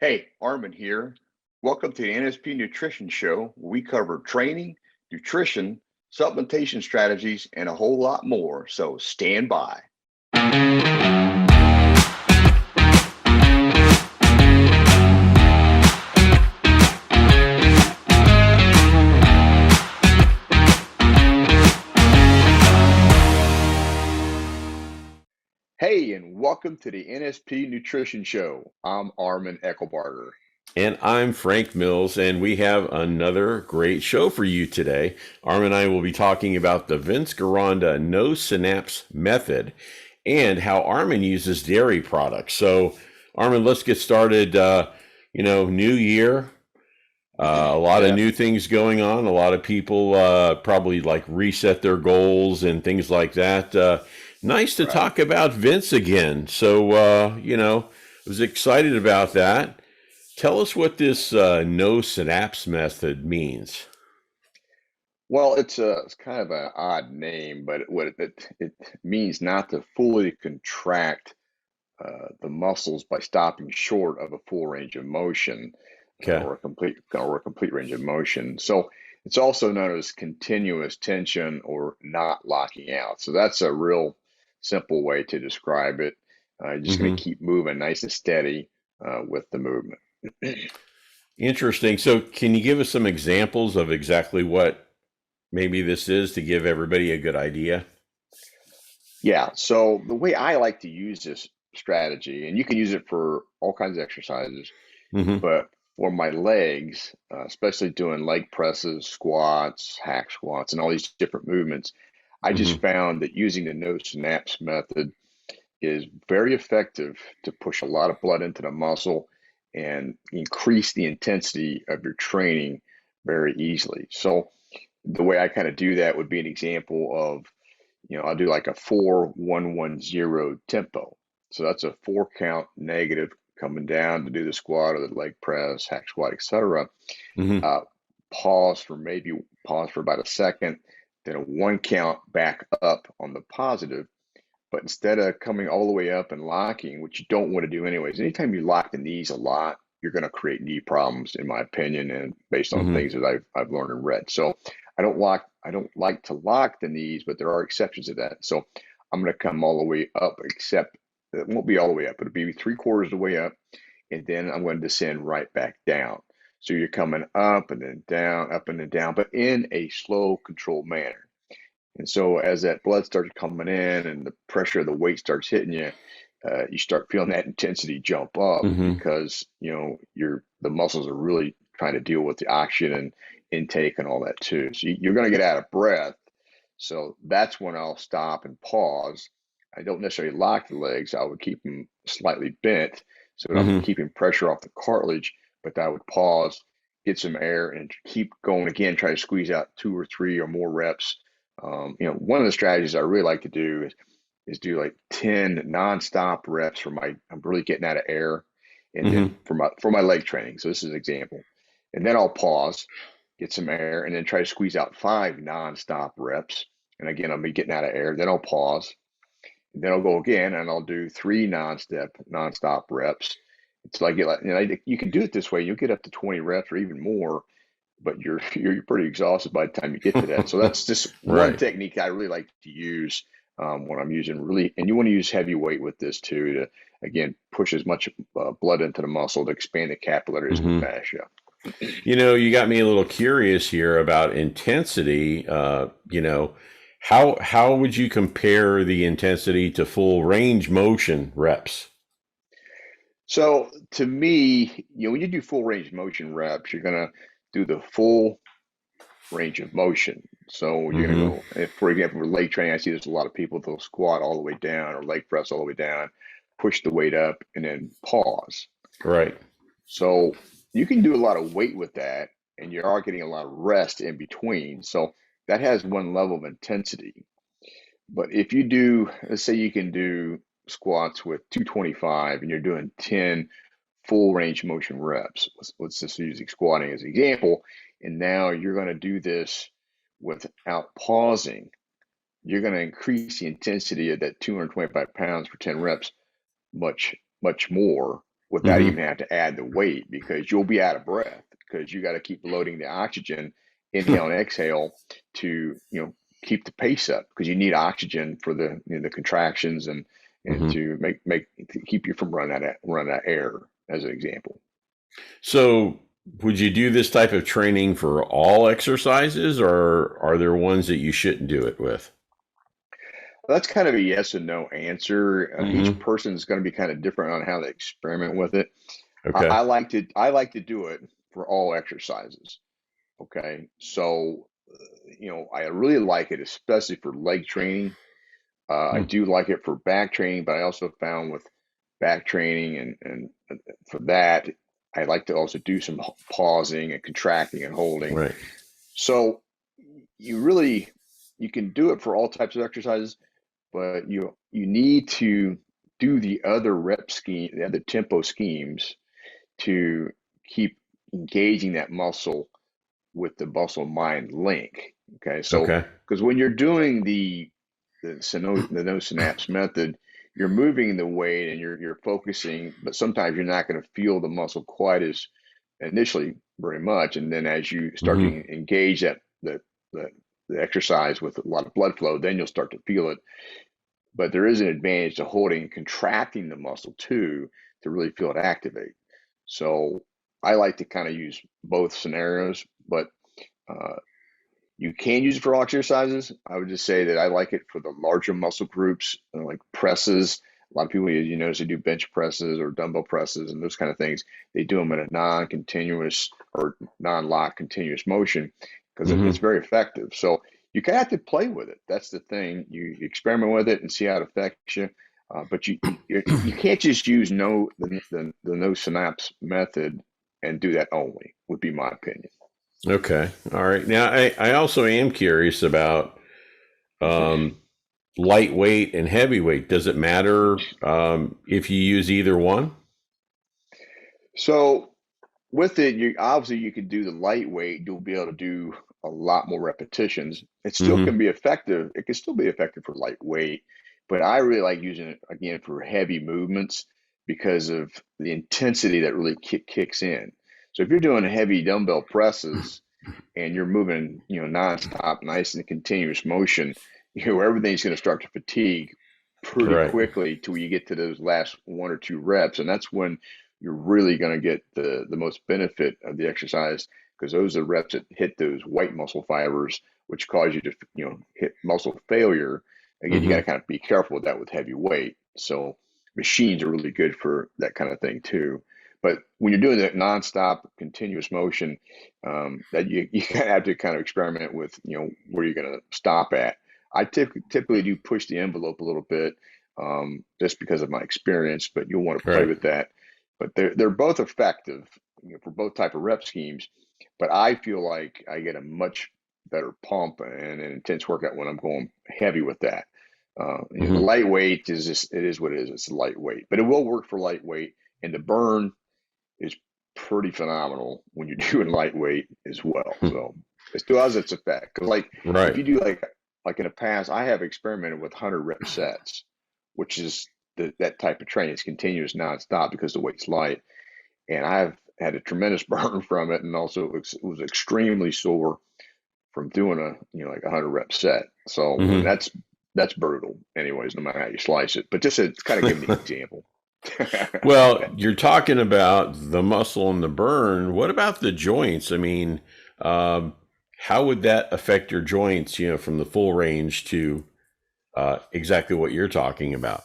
Hey, Arman here. Welcome to the NSP Nutrition Show, where we cover training, nutrition, supplementation strategies, and a whole lot more. So stand by. Hey, and welcome to the NSP Nutrition Show. I'm Arman Eckelbarger. And I'm Frank Mills, and we have another great show for you today. Armin and I will be talking about the Vince Gironda No Synapse Method and how Armin uses dairy products. So, Armin, let's get started. New year, a lot of Yeah, new things going on. A lot of people probably like reset their goals and things like that. Nice to right. talk about Vince again. So, I was excited about that. Tell us what this no synapse method means. Well, it's kind of an odd name, but what it means not to fully contract the muscles by stopping short of a full range of motion Okay. or a complete range of motion. So it's also known as continuous tension or not locking out. So that's a real simple way to describe it. You're just going hmm to keep moving nice and steady with the movement. Interesting. So, can you give us some examples of exactly what maybe this is to give everybody a good idea? Yeah, so the way I like to use this strategy, and you can use it for all kinds of exercises, hmm but for my legs, especially doing leg presses, squats, hack squats, and all these different movements, I just hmm found that using the no synapse method is very effective to push a lot of blood into the muscle and increase the intensity of your training very easily. So the way I kind of do that would be an example of, I'll do like a 4-1-1-0 tempo. So that's a 4 count negative coming down to do the squat or the leg press, hack squat, etc. hmm Uh, pause for about a second, then a 1 count back up on the positive. But instead of coming all the way up and locking, which you don't want to do anyways, anytime you lock the knees a lot, you're going to create knee problems, in my opinion, and based on hmm things that I've learned and read. So I don't like to lock the knees, but there are exceptions to that. So I'm going to come all the way up, except it won't be all the way up. It'll be 3/4 of the way up, and then I'm going to descend right back down. So you're coming up and then down, up and then down, but in a slow, controlled manner. And so as that blood starts coming in and the pressure of the weight starts hitting you, you start feeling that intensity jump up hmm because the muscles are really trying to deal with the oxygen intake and all that too. So you're going to get out of breath. So that's when I'll stop and pause. I don't necessarily lock the legs. I would keep them slightly bent so that I'm hmm keeping pressure off the cartilage, but I would pause, get some air, and keep going again, try to squeeze out 2 or 3 or more reps. One of the strategies I really like to do is do like 10 nonstop reps I'm really getting out of air, and hmm then for my leg training. So this is an example, and then I'll pause, get some air, and then try to squeeze out 5 nonstop reps. And again, I'll be getting out of air. Then I'll pause, and then I'll go again, and I'll do 3 nonstop reps until I get you can do it this way. You'll get up to 20 reps or even more, but you're pretty exhausted by the time you get to that. So that's just one Right. technique I really like to use when I'm using really, and you want to use heavy weight with this too to again push as much blood into the muscle to expand the capillaries and the hmm fascia. You got me a little curious here about intensity. How would you compare the intensity to full range motion reps? So to me, when you do full range motion reps, you're gonna do the full range of motion. So you're gonna hmm go, if, for example, for leg training, I see there's a lot of people that'll squat all the way down or leg press all the way down, push the weight up, and then pause. Right. So you can do a lot of weight with that, and you are getting a lot of rest in between. So that has one level of intensity. But if you do, let's say you can do squats with 225 and you're doing 10 full range motion reps. Let's just use squatting as an example. And now you're going to do this without pausing. You're going to increase the intensity of that 225 pounds for 10 reps much, much more. without Hmm. even having to add the weight, because you'll be out of breath because you got to keep loading the oxygen, inhale and exhale, to keep the pace up, because you need oxygen for the contractions, and Hmm. to to keep you from running out of air, as an example. So, would you do this type of training for all exercises, or are there ones that you shouldn't do it with? That's kind of a yes and no answer. Each Hmm. person is going to be kind of different on how they experiment with it. Okay. I like to do it for all exercises. Okay, so I really like it, especially for leg training. I Mm. do like it for back training, but I also found with back training and for that, I like to also do some pausing and contracting and holding. Right. So you really you can do it for all types of exercises, but you need to do the other the other tempo schemes to keep engaging that muscle with the muscle mind link. Okay, so Okay. because when you're doing the no synapse method, you're moving the weight and you're focusing, but sometimes you're not going to feel the muscle quite as initially very much, and then as you start Hmm. to engage the, the exercise with a lot of blood flow, then you'll start to feel it. But there is an advantage to holding and contracting the muscle too, to really feel it activate. So I like to kind of use both scenarios, but uh, you can use it for all exercises. I would just say that I like it for the larger muscle groups, like presses. A lot of people, you notice, they do bench presses or dumbbell presses and those kind of things. They do them in a non-continuous or non-lock continuous motion, because it's Hmm. very effective. So you kind of have to play with it. That's the thing. You experiment with it and see how it affects you. But you can't just use the no synapse method and do that only, would be my opinion. Okay. All right. Now, I also am curious about um, lightweight and heavyweight. Does it matter if you use either one? So with it, you obviously you can do the lightweight. You'll be able to do a lot more repetitions. It still can Hmm. be effective. It can still be effective for lightweight, but I really like using it again for heavy movements because of the intensity that really kicks in. So if you're doing heavy dumbbell presses and you're moving, nonstop, nice and continuous motion, everything's going to start to fatigue pretty Right. quickly till you get to those last one or two reps, and that's when you're really going to get the most benefit of the exercise, because those are reps that hit those white muscle fibers, which cause you to hit muscle failure. Again, you got to Hmm. kind of be careful with that with heavy weight. So machines are really good for that kind of thing too. But when you're doing that nonstop, continuous motion, that you kind of have to kind of experiment with, where you're going to stop at. I typically do push the envelope a little bit, just because of my experience, but you'll want to play Right. with that. But they're both effective, for both type of rep schemes. But I feel like I get a much better pump and an intense workout when I'm going heavy with that. The Hmm. lightweight is just, it is what it is. It's lightweight, but it will work for lightweight, and the burn is pretty phenomenal when you're doing lightweight as well. So it still has its effect. Because like if Right. you do like in the past, I have experimented with 100 rep sets, which is that type of training. It's continuous nonstop because the weight's light, and I've had a tremendous burn from it, and also it was extremely sore from doing like 100 rep set. So and Hmm. that's brutal, anyways, no matter how you slice it. But just to kind of give an example. Well, you're talking about the muscle and the burn. What about the joints? I mean, um, how would that affect your joints, from the full range to exactly what you're talking about?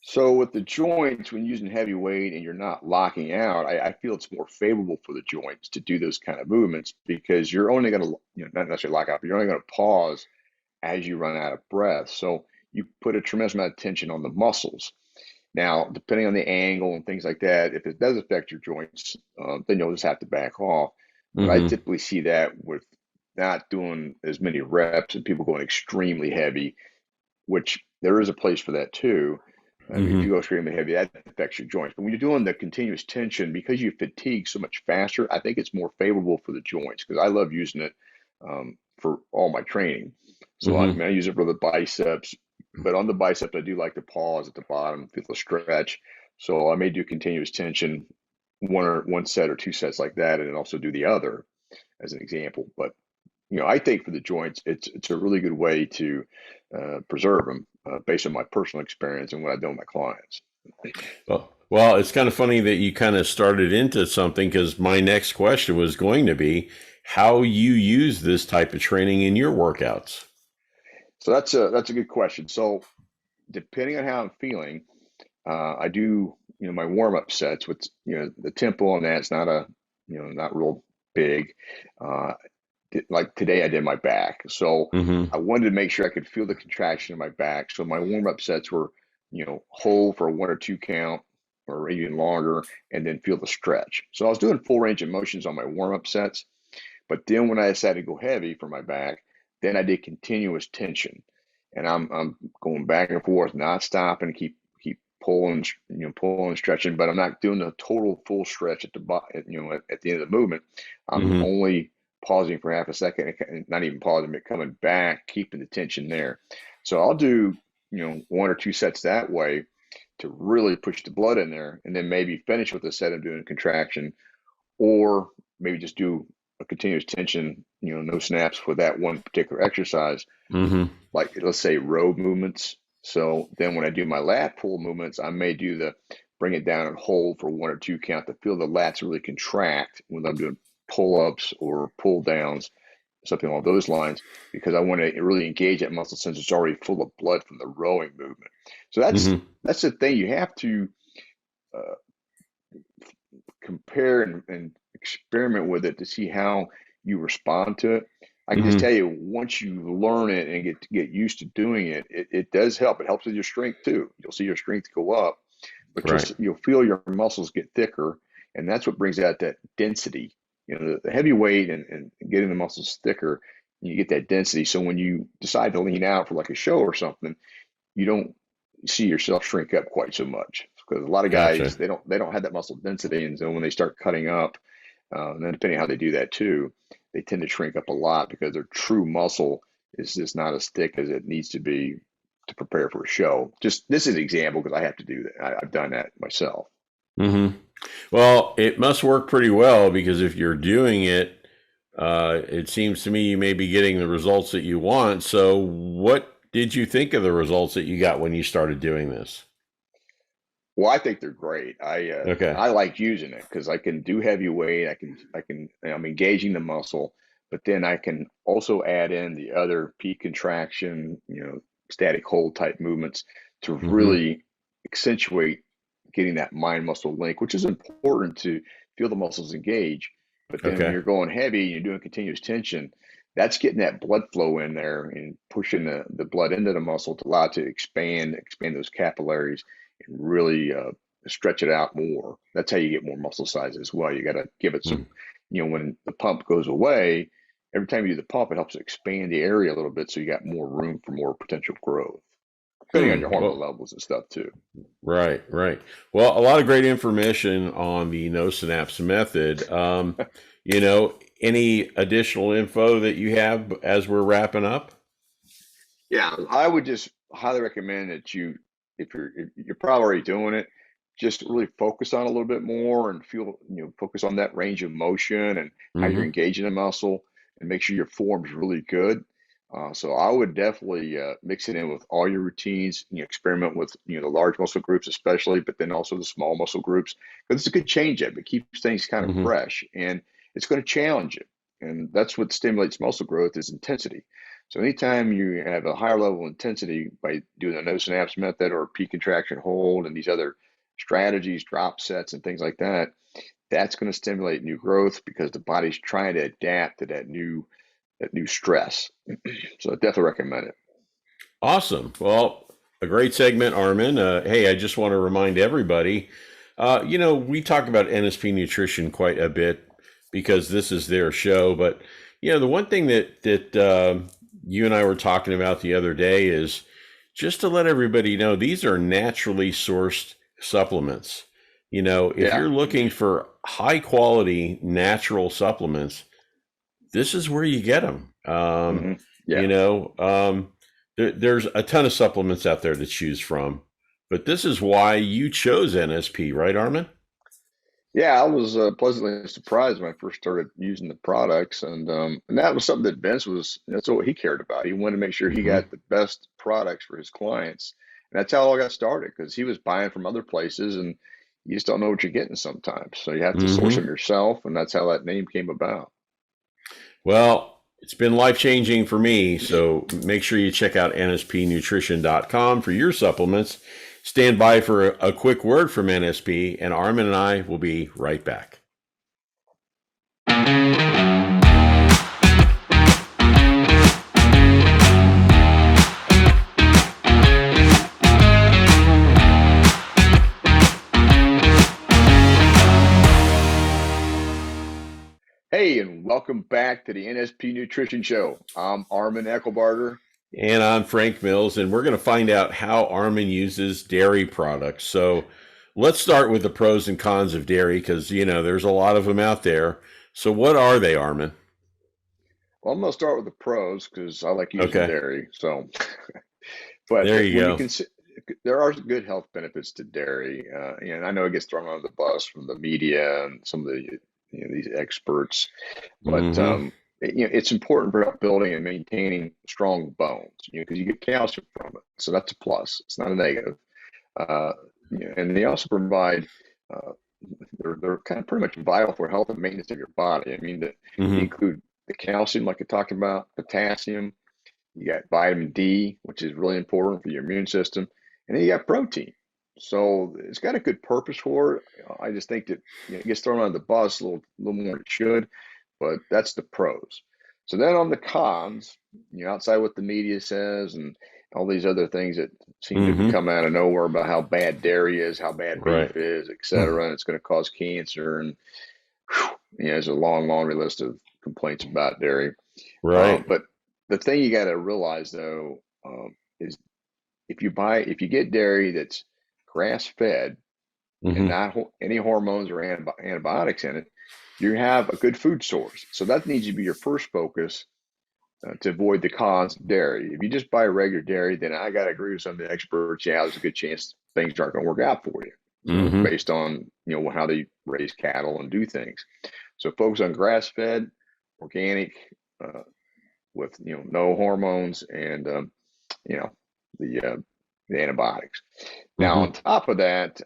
So with the joints, when using heavy weight and you're not locking out, I feel it's more favorable for the joints to do those kind of movements, because you're only going to, not necessarily lock out, but you're only going to pause as you run out of breath. So you put a tremendous amount of tension on the muscles. Now, depending on the angle and things like that, if it does affect your joints, then you'll just have to back off. But I Hmm. typically see that with not doing as many reps and people going extremely heavy, which there is a place for that too. I mean, if Hmm. you go extremely heavy, that affects your joints. But when you're doing the continuous tension, because you fatigue so much faster, I think it's more favorable for the joints, because I love using it, for all my training. So I Hmm. mean, I use it for the biceps, but on the biceps, I do like to pause at the bottom, feel the stretch. So I may do continuous tension, one set or two sets like that, and then also do the other as an example. But I think for the joints, it's a really good way to preserve them based on my personal experience and what I've done with my clients. Well, it's kind of funny that you kind of started into something, because my next question was going to be how you use this type of training in your workouts. So that's a good question. So depending on how I'm feeling, I do my warm up sets with the tempo on that's not not real big. Like today I did my back, so Mm-hmm. I wanted to make sure I could feel the contraction in my back. So my warm up sets were hold for a 1 or 2 count or even longer, and then feel the stretch. So I was doing full range of motions on my warm up sets, but then when I decided to go heavy for my back, then I did continuous tension, and I'm going back and forth, not stopping, keep pulling, pulling and stretching, but I'm not doing the total full stretch at the at the end of the movement. I'm Mm-hmm. only pausing for half a second, and not even pausing, but coming back, keeping the tension there. So I'll do 1 or 2 sets that way to really push the blood in there, and then maybe finish with a set of doing contraction, or maybe just do a continuous tension, no snaps for that one particular exercise, Mm-hmm. like let's say row movements. So then when I do my lat pull movements, I may do the bring it down and hold for 1 or 2 count to feel the lats really contract when I'm doing pull ups or pull downs, something along those lines, because I want to really engage that muscle since it's already full of blood from the rowing movement. So Mm-hmm. that's the thing. You have to uh, compare and experiment with it to see how you respond to it. I can just Mm-hmm. tell you, once you learn it and get used to doing it, it does help. It helps with your strength too. You'll see your strength go up, but Right. you'll feel your muscles get thicker, and that's what brings out that density. The heavy weight and getting the muscles thicker, you get that density. So when you decide to lean out for like a show or something, you don't see yourself shrink up quite so much, because a lot of Gotcha. guys, they don't have that muscle density, and so when they start cutting up, and then depending on how they do that too, they tend to shrink up a lot because their true muscle is just not as thick as it needs to be to prepare for a show. Just this is an example because I have to do that. I've done that myself. Mm-hmm. Well, it must work pretty well, because if you're doing it, it seems to me you may be getting the results that you want. So, what did you think of the results that you got when you started doing this? Well, I think they're great. Okay. I like using it because I can do heavy weight. I'm engaging the muscle, but then I can also add in the other peak contraction, static hold type movements to Mm-hmm. really accentuate getting that mind muscle link, which is important to feel the muscles engage. But then when Okay. you're going heavy and you're doing continuous tension, that's getting that blood flow in there and pushing the blood into the muscle to allow it to expand those capillaries and really stretch it out more. That's how you get more muscle size as well. You got to give it some, when the pump goes away, every time you do the pump, it helps expand the area a little bit, so you got more room for more potential growth, depending on your hormone Well, levels and stuff too. right, right. Well, a lot of great information on the no synapse method. Any additional info that you have as we're wrapping up? Yeah, I would just highly recommend that if you're probably already doing it, just really focus on it a little bit more and focus on that range of motion and how you're Mm-hmm. engaging the muscle, and make sure your form's really good. So I would definitely mix it in with all your routines. Experiment with the large muscle groups especially, but then also the small muscle groups, because it's a good change up. It keeps things kind of Mm-hmm. fresh, and it's going to challenge you. And that's what stimulates muscle growth is intensity. So anytime you have a higher level of intensity by doing the no synapse method or peak contraction hold and these other strategies, drop sets and things like that, that's going to stimulate new growth because the body's trying to adapt to that new stress. So I definitely recommend it. Awesome. Well, a great segment, Armin. Hey, I just want to remind everybody, we talk about NSP Nutrition quite a bit because this is their show. But, the one thing that you and I were talking about the other day is just to let everybody know these are naturally sourced supplements. If Yeah. you're looking for high quality natural supplements, this is where you get them. Hmm. You Yeah. know, there's a ton of supplements out there to choose from. But this is why you chose NSP, right, Arman? Yeah, I was pleasantly surprised when I first started using the products, and that was something that Vince that's what he cared about. He wanted to make sure he Hmm. got the best products for his clients, and that's how it all got started because he was buying from other places, and you just don't know what you're getting sometimes. So you have to source them Hmm. yourself, and that's how that name came about. Well, it's been life changing for me. So make sure you check out nspnutrition.com for your supplements. Stand by for a quick word from NSP, and Armin and I will be right back. Hey, and welcome back to the NSP Nutrition Show. I'm Arman Eckelbarger. And I'm Frank Mills, and we're going to find out how Armin uses dairy products. So let's start with the pros and cons of dairy because, there's a lot of them out there. So what are they, Armin? Well, I'm going to start with the pros because I like using Okay, dairy. So, but there you when you go. consider there are good health benefits to dairy, and I know it gets thrown under the bus from the media and some of the these experts, but Hmm. it's important for building and maintaining strong bones. Because you get calcium from it, so that's a plus. It's not a negative. Uh, and they also provide. Uh, they're kind of pretty much vital for health and maintenance of your body. I mean, they Hmm. include the calcium, like I talked about, potassium. You got vitamin D, which is really important for your immune system, and then you got protein. So it's got a good purpose for it. I just think that it gets thrown on the bus little more than it should, but that's the pros. So then on the cons, outside what the media says and all these other things that seem to Hmm. come out of nowhere about how bad dairy is, how bad Right. beef is, et cetera, and it's going to cause cancer, and there's a long laundry list of complaints about dairy. Right. But the thing you got to realize though is if you get dairy that's grass fed and Hmm. not any hormones or antibiotics in it, you have a good food source. So that needs to be your first focus to avoid the cons of dairy. If you just buy regular dairy, then I got to agree with some of the experts. Yeah, there's a good chance things aren't going to work out for you. Hmm. Based on how they raise cattle and do things. So focus on grass fed, organic, uh, with no hormones and you know the uh, the antibiotics. Now on Hmm. top of that,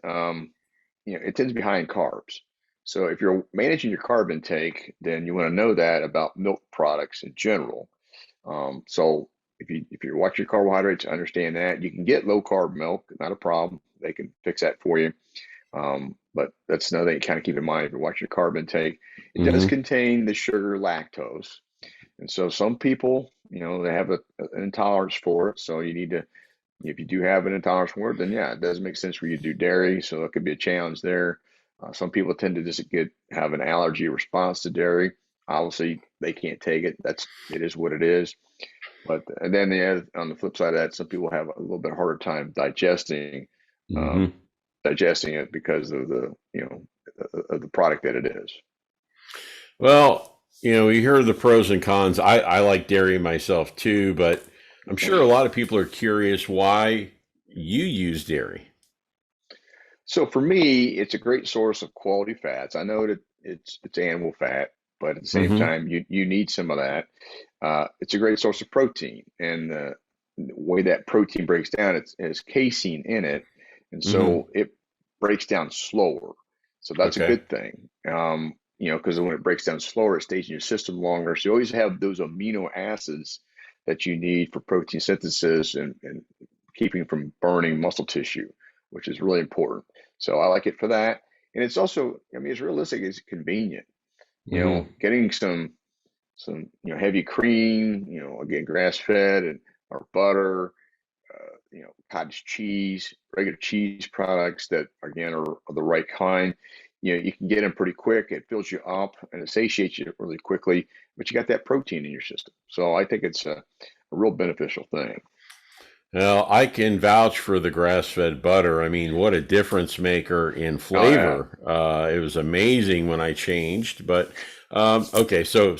it tends to be high in carbs. So if you're managing your carb intake, then you want to know that about milk products in general. So if you watch your carbohydrates, understand that you can get low carb milk, not a problem. They can fix that for you. But that's another thing to kind of keep in mind if you're watching your carb intake. It does Hmm. contain the sugar lactose, and so some people, they have an intolerance for it. So you need to, if you do have an intolerance for it, then yeah, it does make sense for you to do dairy. So it could be a challenge there. Some people tend to just have an allergy response to dairy. Obviously, they can't take it. It is what it is. But and then on the flip side of that, some people have a little bit harder time Hmm. um, digesting it because of the product that it is. Well, we hear the pros and cons. I like dairy myself too, but I'm sure a lot of people are curious why you use dairy. So for me, it's a great source of quality fats. I know that it's animal fat, but at the same Hmm. time, you need some of that. It's a great source of protein, and the way that protein breaks down, it has casein in it, and Hmm. so it breaks down slower. So that's a Okay. good thing. Because when it breaks down slower, it stays in your system longer. So you always have those amino acids that you need for protein synthesis and keeping from burning muscle tissue, which is really important. So I like it for that. And it's also, I mean, it's realistic, it's convenient. Hmm. Getting some heavy cream, again, grass fed and or butter, cottage cheese, regular cheese products that again are the right kind. You can get them pretty quick. It fills you up and it satiates you really quickly, but you got that protein in your system. So I think it's a real beneficial thing. Well, I can vouch for the grass-fed butter. I mean, what a difference maker in Oh yeah. flavor. It was amazing when I changed. But okay, so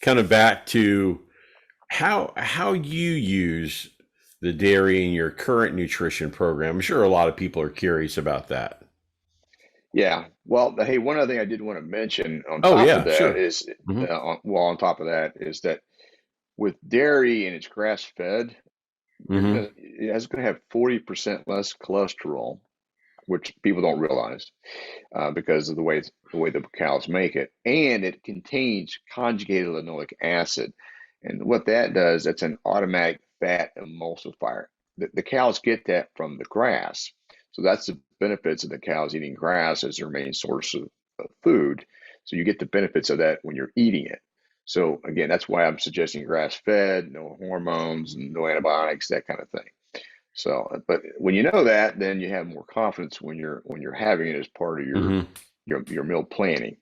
kind of back to how you use the dairy in your current nutrition program? I'm sure a lot of people are curious about that. Yeah. Well, hey, one other thing I did want to mention on Oh top of yeah, that sure. is, Hmm. on top of that is that with dairy and it's grass fed, Hmm. it's going to have 40% less cholesterol, which people don't realize because of the way the cows make it, and it contains conjugated linoleic acid, and what that does, that's an automatic fat emulsifier. The cows get that from the grass, so that's the benefits of the cows eating grass as their main source of food. So you get the benefits of that when you're eating it. So again, that's why I'm suggesting grass fed, no hormones, no antibiotics, that kind of thing. So, but when you know that, then you have more confidence when you're having it as part of Hmm. your meal planning.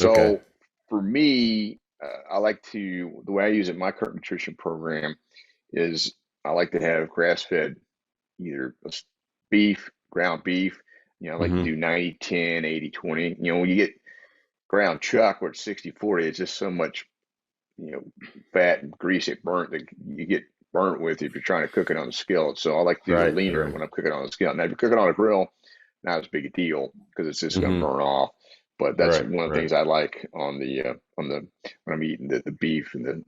Okay. So, for me, I like to the way I use it in my current nutrition program is I like to have grass fed either beef, ground beef. I like to Hmm. do 90-10, 80-20. When you get ground chuck where it's 60-40, it's just so much fat and grease it burnt that you get burnt with if you're trying to cook it on the skillet. So I like to do the Right. leaner Right. when I'm cooking on the skillet. Now, if you're cooking on a grill, not as big a deal because it's just going to Hmm. burn off. But that's Right. one of the Right. things I like on the when I'm eating the beef and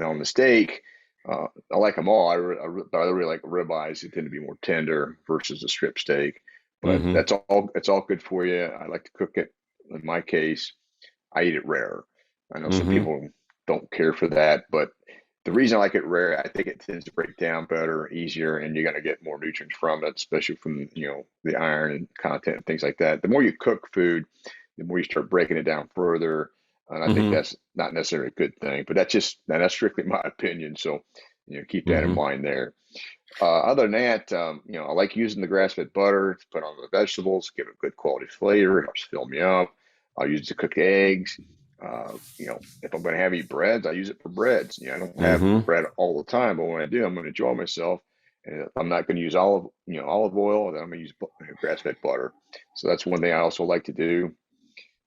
on the steak. I like them all. I really like ribeyes. They tend to be more tender versus a strip steak. But Hmm. that's all. It's all good for you. I like to cook it. In my case, I eat it rare. I know some Hmm. people don't care for that, but the reason I like it rare, I think it tends to break down better, easier, and you're going to get more nutrients from it, especially from the iron and content and things like that. The more you cook food, the more you start breaking it down further, and I think Hmm. that's not necessarily a good thing. But that's strictly my opinion. So keep that in Hmm. mind there. Other than that, I like using the grass-fed butter to put on the vegetables, give it good quality flavor. It helps fill me up. I'll use it to cook eggs. If I'm going to have eat breads, I use it for breads. I don't have Hmm. bread all the time, but when I do, I'm going to enjoy myself. And if I'm not going to use olive oil, then I'm going to use grass-fed butter. So that's one thing I also like to do.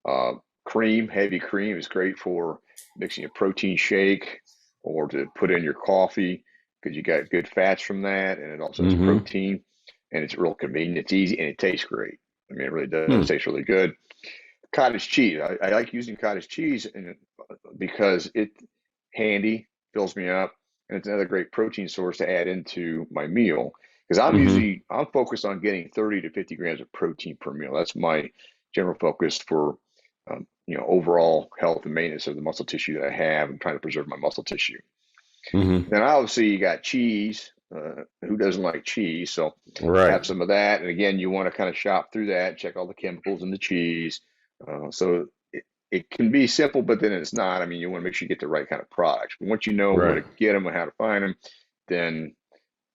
Uh, heavy cream is great for mixing a protein shake or to put in your coffee because you got good fats from that, and it also has Hmm. protein, and it's real convenient. It's easy and it tastes great. I mean, it really does Hmm. taste really good. Cottage cheese. I like using cottage cheese because it's handy, fills me up, and it's another great protein source to add into my meal. Because Hmm. I'm focused on getting 30 to 50 grams of protein per meal. That's my general focus for overall health and maintenance of the muscle tissue that I have. I'm trying to preserve my muscle tissue. Hmm. Then obviously you got cheese. Who doesn't like cheese? So Right. have some of that. And again, you want to kind of shop through that, check all the chemicals in the cheese. So it can be simple, but then it's not. I mean, you want to make sure you get the right kind of products. But once you know where Right. to get them and how to find them, then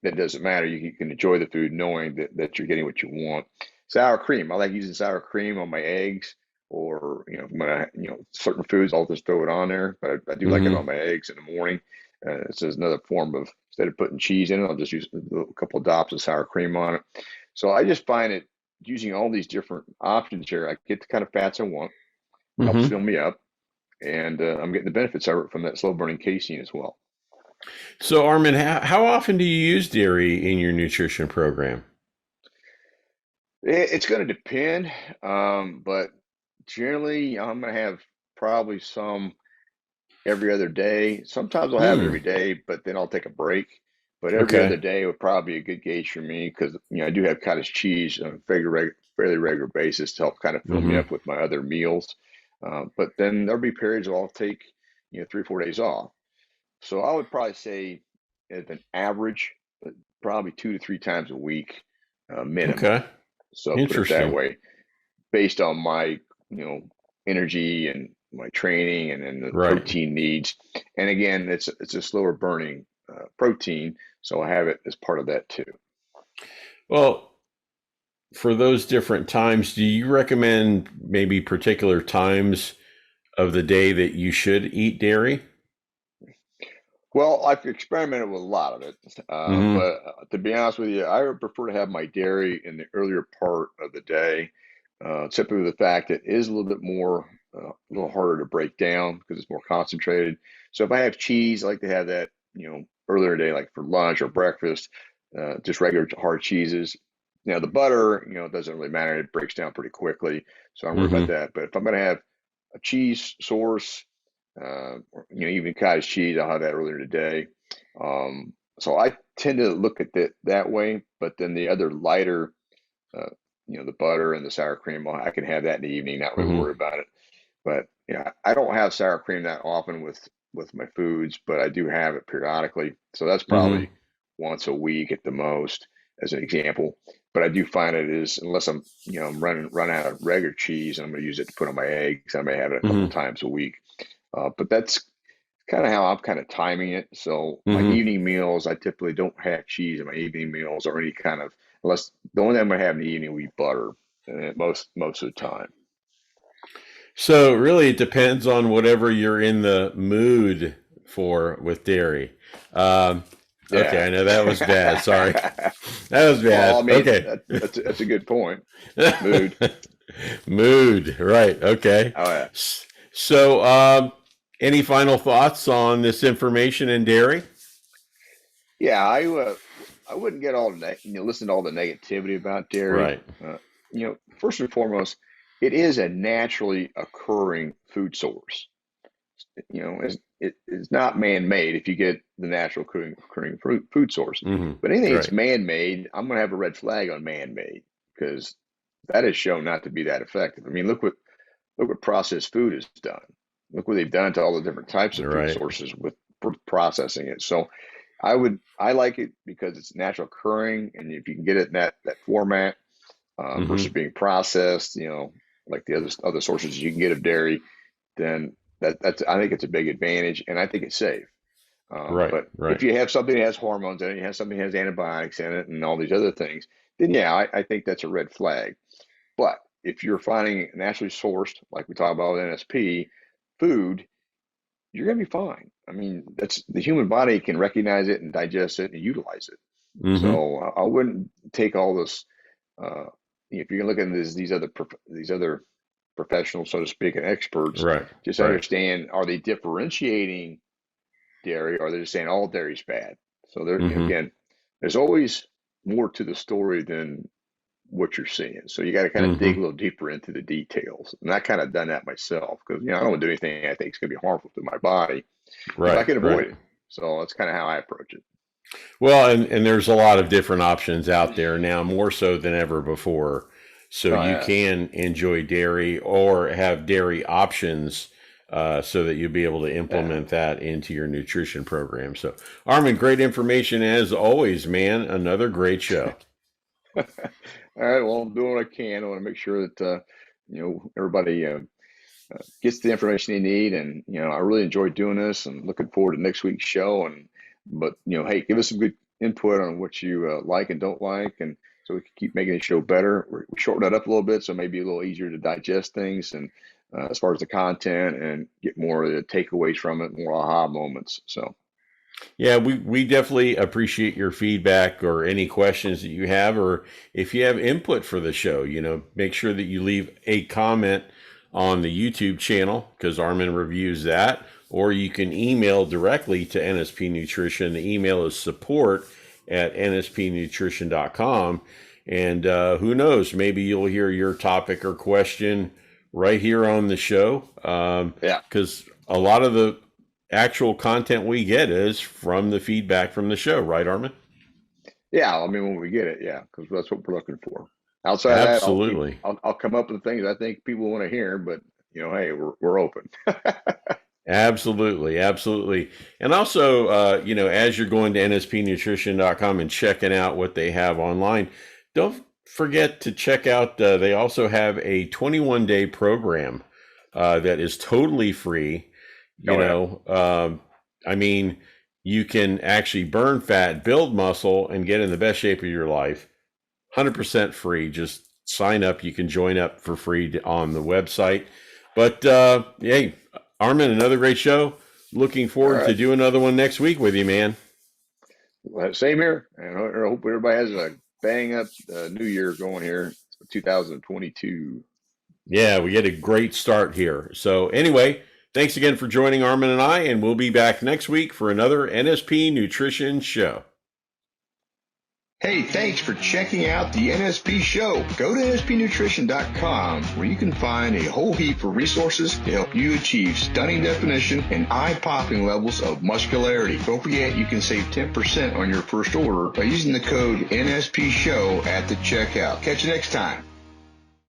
that doesn't matter. You can enjoy the food knowing that you're getting what you want. Sour cream. I like using sour cream on my eggs, or when certain foods, I'll just throw it on there. But I do like it Hmm. on my eggs in the morning. It's just another form of instead of putting cheese in it, I'll just use a couple of drops of sour cream on it. So I just find it using all these different options here. I get the kind of fats I want, helps Hmm. fill me up, and I'm getting the benefits from that slow burning casein as well. So, Armin, how often do you use dairy in your nutrition program? It's going to depend, but generally I'm going to have probably some every other day. Sometimes I'll have it Hmm. every day, but then I'll take a break. But every other Okay. day would probably be a good gauge for me because I do have cottage cheese on a fairly regular basis to help kind of fill me Hmm. up with my other meals. But then there'll be periods where I'll take 3 or 4 days off. So I would probably say as an average, probably 2 to 3 times a week minimum. Okay. So put it that Interesting. way, based on my energy and my training and then the Right. protein needs. And again, it's a slower burning protein, so I have it as part of that too. Well, for those different times, do you recommend maybe particular times of the day that you should eat dairy? Well, I've experimented with a lot of it, Hmm. but to be honest with you, I would prefer to have my dairy in the earlier part of the day, simply with the fact that it is a little bit more, a little harder to break down because it's more concentrated. So if I have cheese, I like to have that, earlier in the day, like for lunch or breakfast, just regular hard cheeses. The butter, it doesn't really matter. It breaks down pretty quickly, so I don't worry about Mm-hmm. that. But if I'm going to have a cheese source, or, even cottage cheese, I'll have that earlier in the day. So I tend to look at it that way. But then the other lighter, uh, the butter and the sour cream, I can have that in the evening, not really Mm-hmm. worry about it. But I don't have sour cream that often with my foods, but I do have it periodically. So that's Mm-hmm. probably once a week at the most, as an example. But I do find it is, unless I'm run out of regular cheese and I'm going to use it to put on my eggs, I may have it a couple Mm-hmm. times a week. But that's kind of how I'm kind of timing it. So my Mm-hmm. evening meals, I typically don't have cheese in my evening meals or any kind of, unless the only thing I'm going to have in the evening will be butter, most of the time. So really, it depends on whatever you're in the mood for with dairy. Um, okay, Yeah. I know that was bad. Sorry, that was Well, I bad. mean, Okay. that's a good point. Mood. Mood, right? Okay. Oh yeah. So, any final thoughts on this information in dairy? Yeah, I wouldn't get all the listen to all the negativity about dairy. Right. First and foremost, it is a naturally occurring food source. It is not man-made if you get the natural occurring food source. Mm-hmm. But anything that's Right. man-made, I'm going to have a red flag on man-made because that is shown not to be that effective. I mean, look what processed food has done. Look what they've done to all the different types of food Right. sources with processing it. So I like it because it's natural occurring, and if you can get it in that format versus Mm-hmm. being processed, like the other sources you can get of dairy, then that's I think it's a big advantage, and I think it's safe. Right. But if Right. you have something that has hormones in it, you have something that has antibiotics in it, and all these other things, then yeah, I think that's a red flag. But if you're finding naturally sourced, like we talk about with NSP food, you're going to be fine. I mean, that's the human body can recognize it and digest it and utilize it. Mm-hmm. So I wouldn't take all this. Uh, if you're looking at these other professionals, so to speak, and experts, Right. just Right. understand: are they differentiating dairy, or are they just saying all dairy's bad? So there, Mm-hmm. again, there's always more to the story than what you're seeing. So you got to kind of dig Mm-hmm. a little deeper into the details. And I kind of done that myself because I don't want to do anything I think is going to be harmful to my body if I Right. can Right. avoid it. So that's kind of how I approach it. Well, and there's a lot of different options out there now, more so than ever before. So Oh you yeah. can enjoy dairy or have dairy options so that you'll be able to Yeah. implement that into your nutrition program. So, Armin, great information as always, man. Another great show. All right. Well, I'm doing what I can. I want to make sure that everybody gets the information they need, and I really enjoyed doing this, and looking forward to next week's show. But hey, give us some good input on what you like and don't like, and so we can keep making the show better. We shorten it up a little bit, so maybe a little easier to digest things, and as far as the content, and get more of the takeaways from it, more aha moments. So Yeah, we definitely appreciate your feedback or any questions that you have, or if you have input for the show, make sure that you leave a comment on the YouTube channel because Armin reviews that, or you can email directly to NSP Nutrition. The email is support@nspnutrition.com. And who knows, maybe you'll hear your topic or question right here on the show yeah, because a lot of the actual content we get is from the feedback from the show, right, Armin? yeah. I mean, when we get it, yeah, because that's what we're looking for. Outside of that, Absolutely. I'll come up with things I think people want to hear, but hey, we're open. Absolutely. Absolutely. And also, as you're going to nspnutrition.com and checking out what they have online, don't forget to check out, they also have a 21-day program that is totally free. You Oh yeah. know, I mean, you can actually burn fat, build muscle, and get in the best shape of your life. 100% free. Just sign up. You can join up for free on the website. But hey, Armin, another great show. Looking All forward to right. do another one next week with you, man. Well, same here. And I hope everybody has a bang up new year going here, 2022. Yeah, we get a great start here. So anyway, Thanks again for joining Arman and I, and we'll be back next week for another NSP Nutrition Show. Hey, thanks for checking out the NSP Show. Go to nspnutrition.com where you can find a whole heap of resources to help you achieve stunning definition and eye-popping levels of muscularity. Don't forget you can save 10% on your first order by using the code NSP Show at the checkout. Catch you next time.